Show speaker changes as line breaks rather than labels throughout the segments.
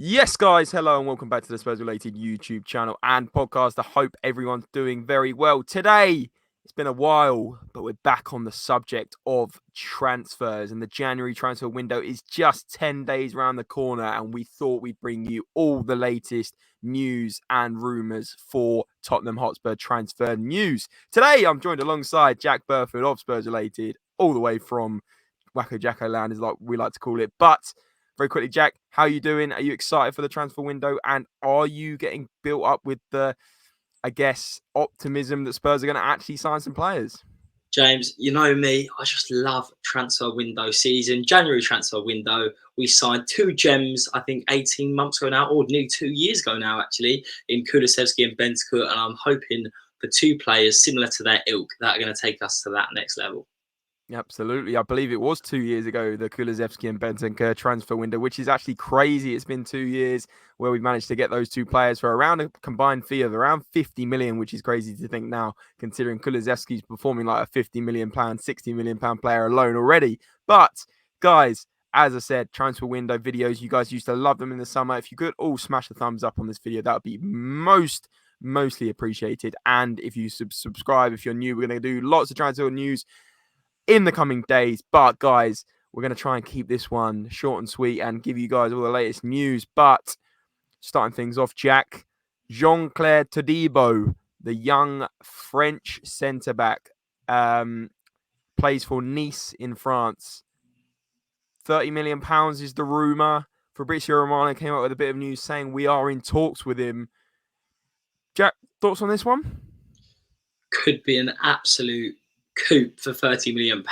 Yes, guys, hello and welcome back to the Spurs-related YouTube channel and podcast. I hope everyone's doing very well. Today, it's been a while, but we're back on the subject of transfers, and the January transfer window is just 10 days around the corner, and we thought we'd bring you all the latest news and rumours for Tottenham Hotspur transfer news. Today, I'm joined alongside Jack Burford of Spurs-related, all the way from Wacko Jacko land, is like we like to call it, but very quickly, Jack, how are you doing? Are you excited for the transfer window? And are you getting built up with the, I guess, optimism that Spurs are going to actually sign some players?
James, you know me, I just love transfer window season. January transfer window, we signed two gems, I think 18 months ago now, or nearly 2 years ago now, actually, in Kulusevski and Bentancur. And I'm hoping for two players similar to their ilk that are going to take us to that next level.
Absolutely. I believe it was 2 years ago, the Kulusevski and Bentancur transfer window, which is actually crazy. It's been 2 years where we've managed to get those two players for around a combined fee of around 50 million, which is crazy to think now, considering Kulusevski's performing like a 50 million pound, 60 million pound player alone already. But guys, as I said, transfer window videos, you guys used to love them in the summer. If you could all smash the thumbs up on this video, that would be mostly appreciated. And if you subscribe, if you're new, we're going to do lots of transfer news in the coming days. But guys, we're going to try and keep this one short and sweet and give you guys all the latest news. But starting things off, Jack, Jean-Clair Todibo, the young French centre-back, plays for Nice in France. £30 million is the rumour. Fabrizio Romano came out with a bit of news saying we are in talks with him. Jack, thoughts on this one?
Could be an absolute coup for £30 million.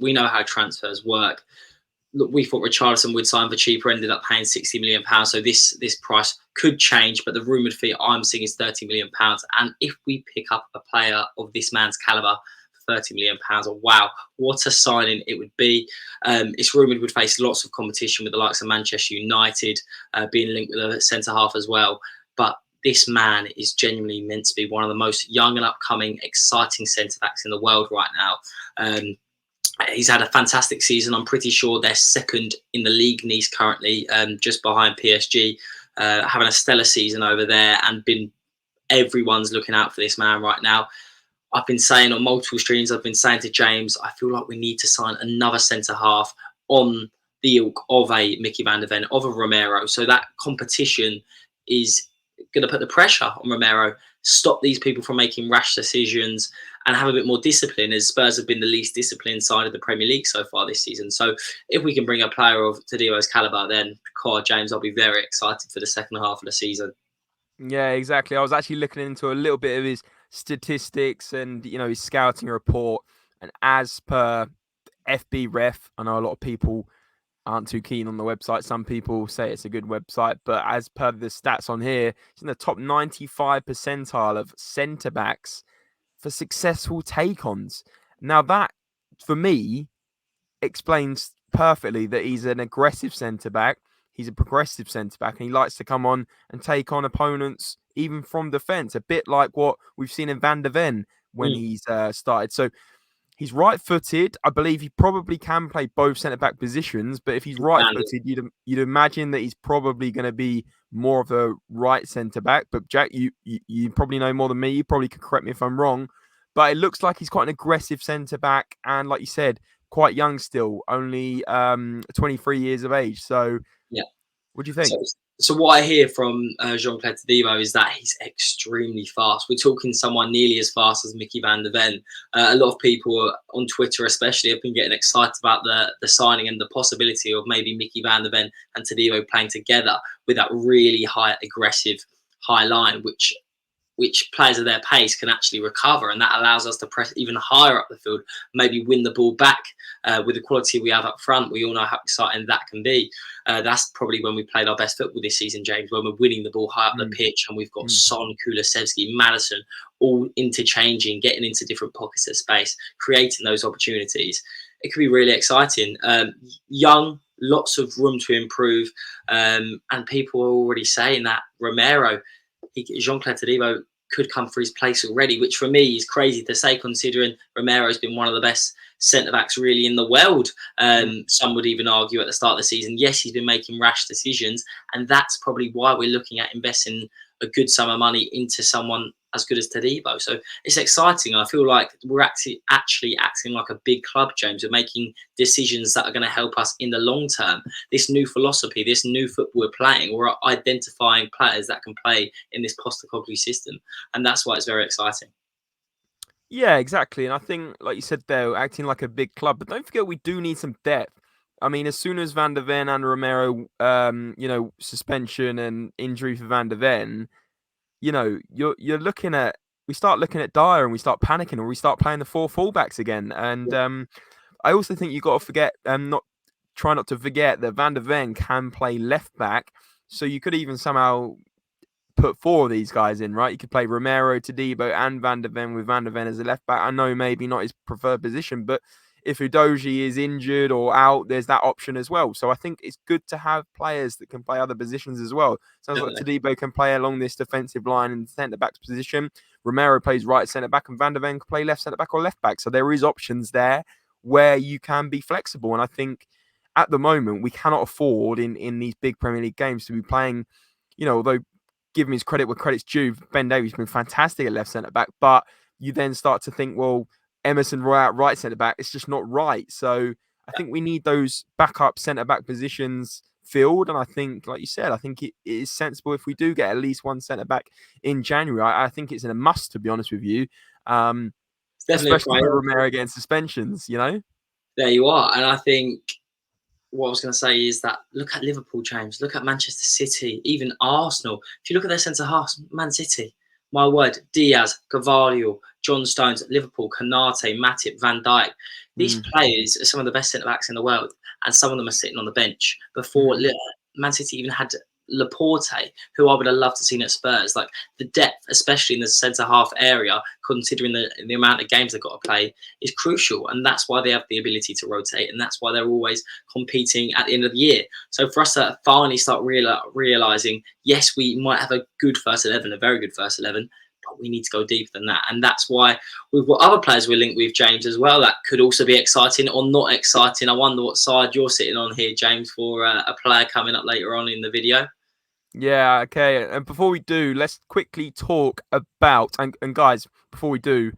We know how transfers work. Look, we thought Richarlison would sign for cheaper, ended up paying £60 million. So this price could change, but the rumoured fee I'm seeing is £30 million. And if we pick up a player of this man's calibre for £30 million, wow, what a signing it would be. It's rumoured would face lots of competition with the likes of Manchester United, being linked with a centre-half as well. But this man is genuinely meant to be one of the most young and upcoming, exciting centre-backs in the world right now. He's had a fantastic season. I'm pretty sure they're second in the league, Nice, currently, just behind PSG, having a stellar season over there, and everyone's looking out for this man right now. I've been saying on multiple streams, I've been saying to James, I feel like we need to sign another centre-half on the ilk of a Mickey van der Ven, of a Romero. So that competition is going to put the pressure on Romero, stop these people from making rash decisions, and have a bit more discipline, as Spurs have been the least disciplined side of the Premier League so far this season. So if we can bring a player of Todibo's calibre, then, God, James, I'll be very excited for the second half of the season.
Yeah, exactly. I was actually looking into a little bit of his statistics and, his scouting report. And as per FB Ref, I know a lot of people aren't too keen on the website. Some people say it's a good website, but as per the stats on here, it's in the top 95 percentile of centre backs for successful take-ons. Now that, for me, explains perfectly that he's an aggressive centre back. He's a progressive centre back, and he likes to come on and take on opponents even from defence, a bit like what we've seen in Van der Ven when he's started. So he's right-footed. I believe he probably can play both centre-back positions, but if he's right-footed, you'd imagine that he's probably going to be more of a right centre-back. But Jack, you probably know more than me. You probably could correct me if I'm wrong. But it looks like he's quite an aggressive centre-back, and like you said, quite young still, only 23 years of age. So,
yeah,
what do you think?
So what I hear from Jean-Clair Todibo is that he's extremely fast. We're talking someone nearly as fast as Mickey van der Ven. A lot of people on Twitter especially have been getting excited about the signing and the possibility of maybe Mickey van der Ven and Todibo playing together with that really high, aggressive high line, which players of their pace can actually recover, and that allows us to press even higher up the field, maybe win the ball back with the quality we have up front. We all know how exciting that can be. That's probably when we played our best football this season, James, when we're winning the ball high up the pitch, and we've got Son, Kulusevski, Maddison all interchanging, getting into different pockets of space, creating those opportunities. It could be really exciting. Young, lots of room to improve, and people are already saying that Romero, Jean-Clair Todibo could come for his place already, which for me is crazy to say, considering Romero's been one of the best centre-backs really in the world. Some would even argue at the start of the season, yes, he's been making rash decisions, and that's probably why we're looking at investing a good sum of money into someone as good as Todibo. So it's exciting. I feel like we're actually acting like a big club, James. We're making decisions that are going to help us in the long term. This new philosophy, this new football we're playing, we're identifying players that can play in this Postecoglou system, and that's why it's very exciting.
Yeah, exactly. And I think, like you said there, acting like a big club. But don't forget, we do need some depth. I mean, as soon as Van der Ven and Romero, suspension and injury for Van der Ven, you're looking at, we start looking at Dyer and we start panicking, or we start playing the 4 fullbacks again. And I also think you got to forget, try not to forget that Van der Ven can play left back. So you could even somehow put 4 of these guys in, right? You could play Romero, Todibo, and Van der Ven, with Van der Ven as a left back. I know maybe not his preferred position, but if Udogie is injured or out, there's that option as well. So I think it's good to have players that can play other positions as well. Sounds like Todibo can play along this defensive line in centre back's position. Romero plays right centre back, and Van der Ven can play left centre back or left back. So there is options there where you can be flexible. And I think at the moment we cannot afford in these big Premier League games to be playing, although give him his credit where credit's due, Ben Davies has been fantastic at left centre back, but you then start to think, well, Emerson Roy at right centre back, it's just not right. So I think we need those backup centre back positions filled. And I think, like you said, I think it is sensible if we do get at least one centre back in January. I think it's a must, to be honest with you.
It's definitely
especially for Romero getting suspensions,
There you are. And I think what I was going to say is that look at Liverpool, James. Look at Manchester City, even Arsenal. If you look at their centre halves, Man City, my word, Diaz, Carvalho, John Stones, Liverpool, Konate, Matip, Van Dijk. These players are some of the best centre backs in the world, and some of them are sitting on the bench. Before Man City even had Laporte, who I would have loved to see at Spurs. Like the depth, especially in the centre half area, considering the amount of games they've got to play, is crucial, and that's why they have the ability to rotate, and that's why they're always competing at the end of the year. So for us to finally start realizing, yes, we might have a good first 11, a very good first 11, but we need to go deeper than that. And that's why we've got other players we're linked with, James, as well, that could also be exciting or not exciting. I wonder what side you're sitting on here, James, for a player coming up later on in the video.
Yeah, okay. And before we do, let's quickly talk about, and guys, before we do,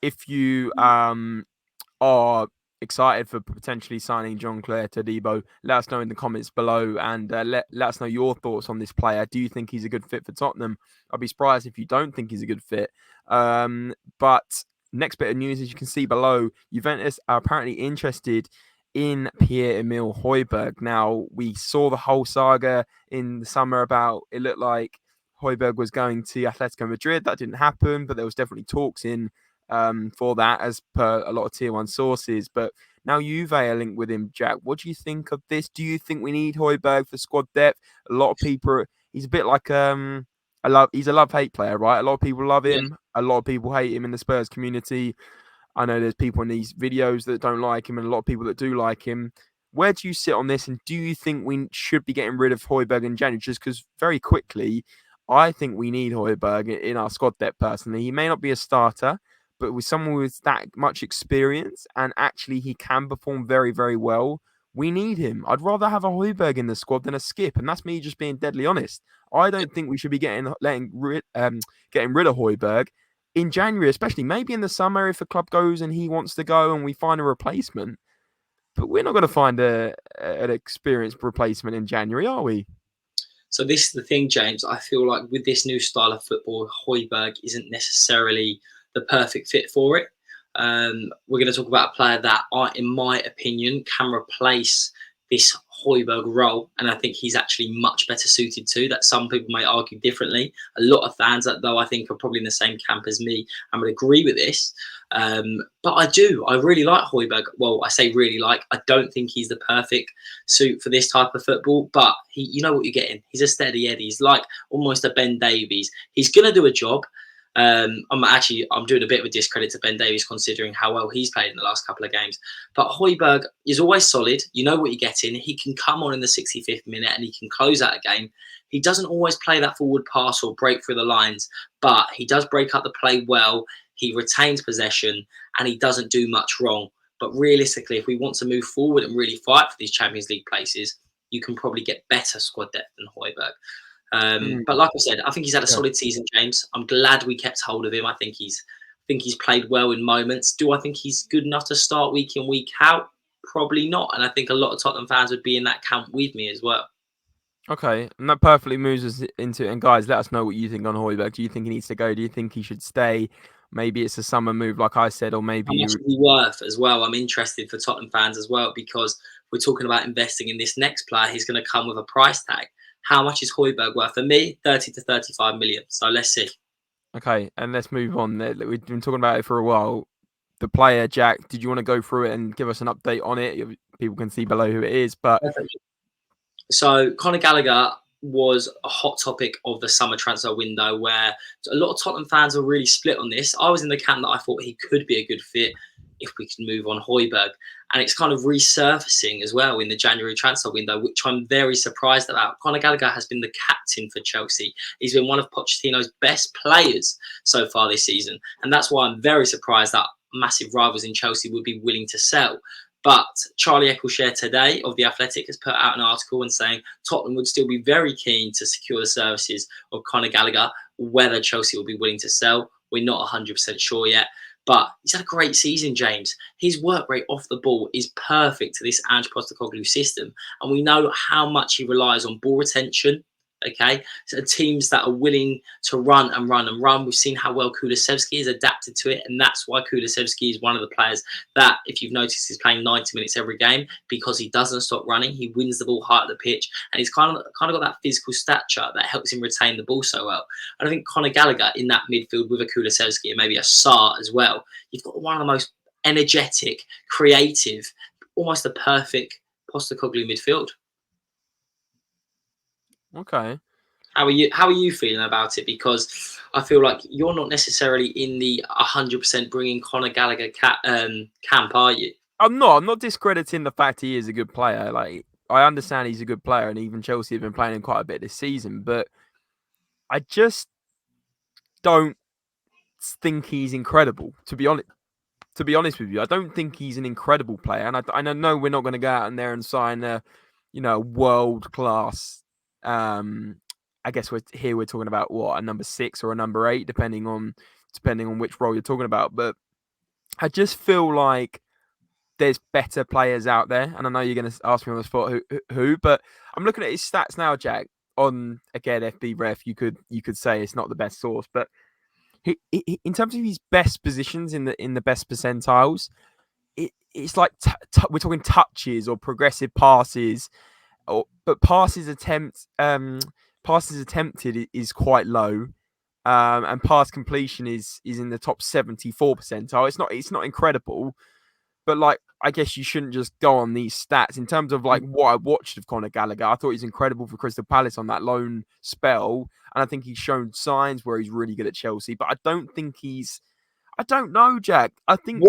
if you are excited for potentially signing Jean-Clair Todibo, let us know in the comments below, and let us know your thoughts on this player. Do you think he's a good fit for Tottenham? I'll be surprised if you don't think he's a good fit. But next bit of news, as you can see below, Juventus are apparently interested in Pierre-Emile Højbjerg. Now, we saw the whole saga in the summer about, it looked like Højbjerg was going to Atletico Madrid. That didn't happen, but there was definitely talks in for that, as per a lot of tier 1 sources. But now Juve are linked with him, Jack. What do you think of this? Do you think we need Højbjerg for squad depth? A lot of people, he's a bit like he's a love-hate player, right? A lot of people love him. Yeah. A lot of people hate him in the Spurs community. I know there's people in these videos that don't like him and a lot of people that do like him. Where do you sit on this? And do you think we should be getting rid of Højbjerg in January? Just because very quickly, I think we need Højbjerg in our squad depth personally. He may not be a starter, but with someone with that much experience and actually he can perform very, very well, we need him. I'd rather have a Højbjerg in the squad than a Skip. And that's me just being deadly honest. I don't think we should be getting rid of Højbjerg in January, especially. Maybe in the summer if a club goes and he wants to go and we find a replacement. But we're not going to find an experienced replacement in January, are we?
So this is the thing, James. I feel like with this new style of football, Højbjerg isn't necessarily the perfect fit for it. We're going to talk about a player that, in my opinion, can replace this Højbjerg role, and I think he's actually much better suited to that. Some people may argue differently. A lot of fans, though, I think are probably in the same camp as me and would agree with this. But I really like Højbjerg. Well, I say really like. I don't think he's the perfect suit for this type of football, but you know what you're getting. He's a steady Eddie. He's like almost a Ben Davies. He's going to do a job. I'm doing a bit of a discredit to Ben Davies considering how well he's played in the last couple of games. But HYBERG is always solid. You know what you're getting. He can come on in the 65th minute and he can close out a game. He doesn't always play that forward pass or break through the lines, but he does break up the play well. He retains possession and he doesn't do much wrong. But realistically, if we want to move forward and really fight for these Champions League places, you can probably get better squad depth than HYBERG. But like I said, I think he's had a solid season, James. I'm glad we kept hold of him. I think he's played well in moments. Do I think he's good enough to start week in, week out? Probably not. And I think a lot of Tottenham fans would be in that camp with me as well.
Okay, and that perfectly moves us into it. And guys, let us know what you think on HYBERG. Do you think he needs to go? Do you think he should stay? Maybe it's a summer move, like I said, or maybe
How much is he worth as well? I'm interested for Tottenham fans as well, because we're talking about investing in this next player. He's going to come with a price tag. How much is HYBERG worth? For me, 30 to 35 million. So let's see.
Okay, and let's move on. We've been talking about it for a while. The player, Jack, did you want to go through it and give us an update on it? People can see below who it is, but
so Conor Gallagher was a hot topic of the summer transfer window, where a lot of Tottenham fans were really split on this. I was in the camp that I thought he could be a good fit if we can move on HYBERG. And it's kind of resurfacing as well in the January transfer window, which I'm very surprised about. Conor Gallagher has been the captain for Chelsea. He's been one of Pochettino's best players so far this season. And that's why I'm very surprised that massive rivals in Chelsea would be willing to sell. But Charlie Eccleshare today of The Athletic has put out an article and saying Tottenham would still be very keen to secure the services of Conor Gallagher. Whether Chelsea will be willing to sell, we're not 100% sure yet. But he's had a great season, James. His work rate off the ball is perfect to this Ange Postecoglou system. And we know how much he relies on ball retention. Okay, so teams that are willing to run and run and run. We've seen how well Kulusevski has adapted to it, and that's why Kulusevski is one of the players that, if you've noticed, is playing 90 minutes every game, because he doesn't stop running. He wins the ball high at the pitch, and he's kind of got that physical stature that helps him retain the ball so well. And I think Conor Gallagher in that midfield with a Kulusevski and maybe a Sarr as well, you've got one of the most energetic, creative, almost the perfect Postecoglou midfield.
Okay.
How are you feeling about it? Because I feel like you're not necessarily in the 100% bringing Conor Gallagher camp, are you?
I'm not discrediting the fact he is a good player. Like, I understand he's a good player, and even Chelsea have been playing him quite a bit this season, but I just don't think he's incredible, to be honest. To be honest with you, I don't think he's an incredible player, and I know we're not going to go out in there and sign a, world class. I guess we're talking about what, a number 6 or a number 8, depending on which role you're talking about. But I just feel like there's better players out there, and I know you're going to ask me on the spot who, but I'm looking at his stats now, Jack. On again, FB Ref, you could say it's not the best source, but he, in terms of his best positions in the best percentiles, it's like we're talking touches or progressive passes, but passes attempted is quite low, and pass completion is in the top 74 percentile. It's not incredible, but like, I guess you shouldn't just go on these stats. In terms of like what I watched of Conor Gallagher, I thought he's incredible for Crystal Palace on that loan spell, and I think he's shown signs where he's really good at Chelsea. But I don't know, Jack. I think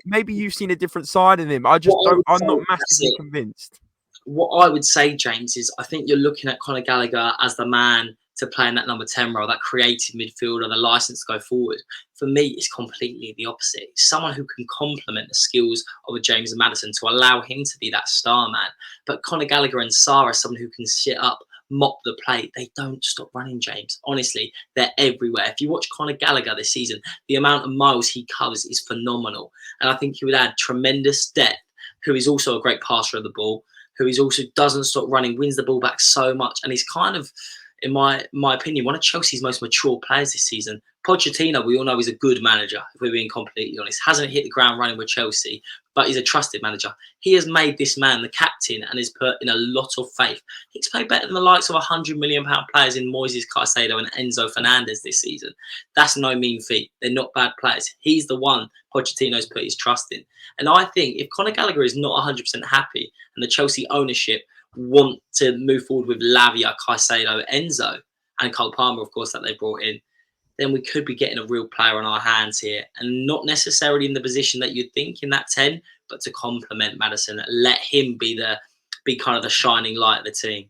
maybe you've seen a different side of him. I'm not massively convinced.
What I would say, James, is I think you're looking at Conor Gallagher as the man to play in that number 10 role, that creative midfielder, the license to go forward. For me, it's completely the opposite. It's someone who can complement the skills of a James and Maddison to allow him to be that star man. But Conor Gallagher and Sarr are someone who can sit up, mop the plate. They don't stop running, James. Honestly, they're everywhere. If you watch Conor Gallagher this season, the amount of miles he covers is phenomenal. And I think he would add tremendous depth, who is also a great passer of the ball, who is also doesn't stop running, wins the ball back so much, and he's kind of, in my opinion, one of Chelsea's most mature players this season. Pochettino, we all know, is a good manager, if we're being completely honest. Hasn't hit the ground running with Chelsea, but he's a trusted manager. He has made this man the captain and has put in a lot of faith. He's played better than the likes of £100 million players in Moises Caicedo and Enzo Fernandez this season. That's no mean feat. They're not bad players. He's the one Pochettino's put his trust in. And I think if Conor Gallagher is not 100% happy and the Chelsea ownership want to move forward with Lavia, Caicedo, Enzo, and Cole Palmer, of course, that they brought in, then we could be getting a real player on our hands here, and not necessarily in the position that you'd think in that 10, but to complement Maddison, let him be kind of the shining light of the team.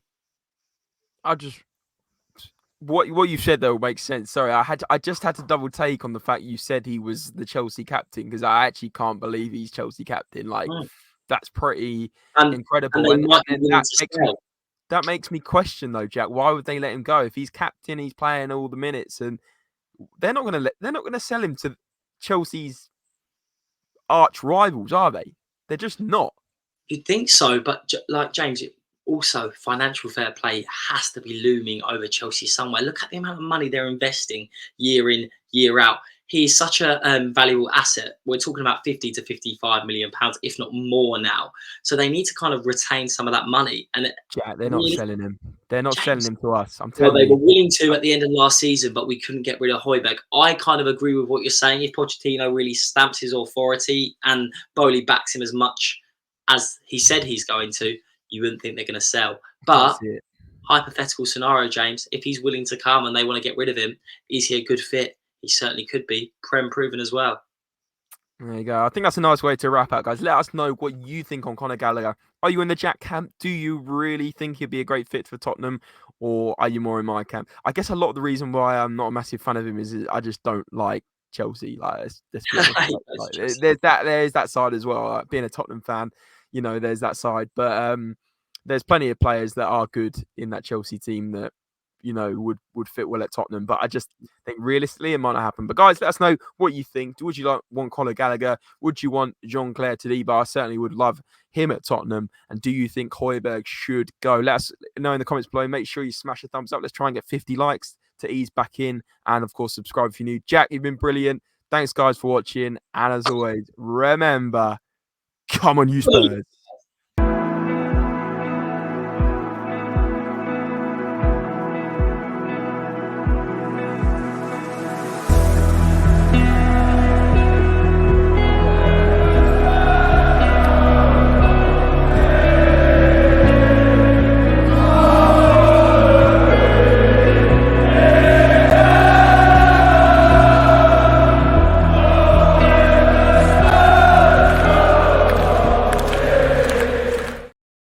What you said though makes sense. Sorry, I just had to double take on the fact you said he was the Chelsea captain, because I actually can't believe he's Chelsea captain. Like, that's pretty incredible.
And they might be willing to sell.
That makes me question though, Jack. Why would they let him go if he's captain? He's playing all the minutes, and they're not going to sell him to Chelsea's arch rivals, are they? They're just not.
You'd think so, but like James, also financial fair play has to be looming over Chelsea somewhere. Look at the amount of money they're investing year in, year out. He's such a valuable asset. We're talking about 50 to 55 million pounds, if not more now. So they need to kind of retain some of that money. And
Jack, they're not selling him. They're not selling him to us. I'm telling you.
Well, they were willing to at the end of last season, but we couldn't get rid of HYBERG. I kind of agree with what you're saying. If Pochettino really stamps his authority and Bowley backs him as much as he said he's going to, you wouldn't think they're going to sell. But hypothetical scenario, James, if he's willing to come and they want to get rid of him, is he a good fit? He certainly could be. Prem proven as well.
There you go. I think that's a nice way to wrap up, guys. Let us know what you think on Conor Gallagher. Are you in the Jack camp? Do you really think he'd be a great fit for Tottenham? Or are you more in my camp? I guess a lot of the reason why I'm not a massive fan of him is I just don't like Chelsea. Like, let's be honest. There's that side as well. Like, being a Tottenham fan, there's that side. But there's plenty of players that are good in that Chelsea team that would fit well at Tottenham. But I just think realistically it might not happen. But guys, let us know what you think. Would you want Conor Gallagher? Would you want Jean-Clair Todibo? I certainly would love him at Tottenham. And do you think HYBERG should go? Let us know in the comments below. Make sure you smash a thumbs up. Let's try and get 50 likes to ease back in. And of course, subscribe if you're new. Jack, you've been brilliant. Thanks guys for watching. And as always, remember, come on you Spurs.